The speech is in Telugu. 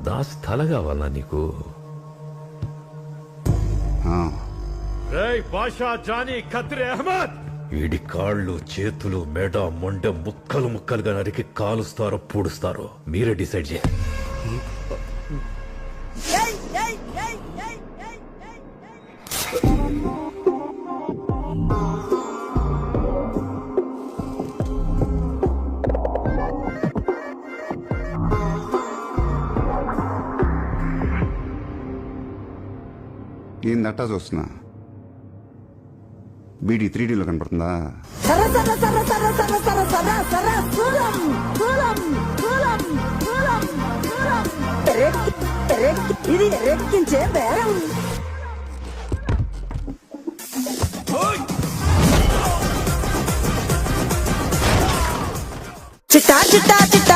దాస్ తల కావాలా నీకు? బాషా జానీ ఖత్రి అహ్మద్, వీడి కాళ్ళు చేతులు మెడ మొండ ముక్కలు ముక్కలుగా నరికి కాలుస్తారో పూడుస్తారో మీరే డిసైడ్ చేయాలి. ఏందట్టా చూస్తున్నా? బీడీ 3Dలో కనపడుతుందా? ఇది రెక్కించే బేరం. చిట్టా చిట్టా చిట్టా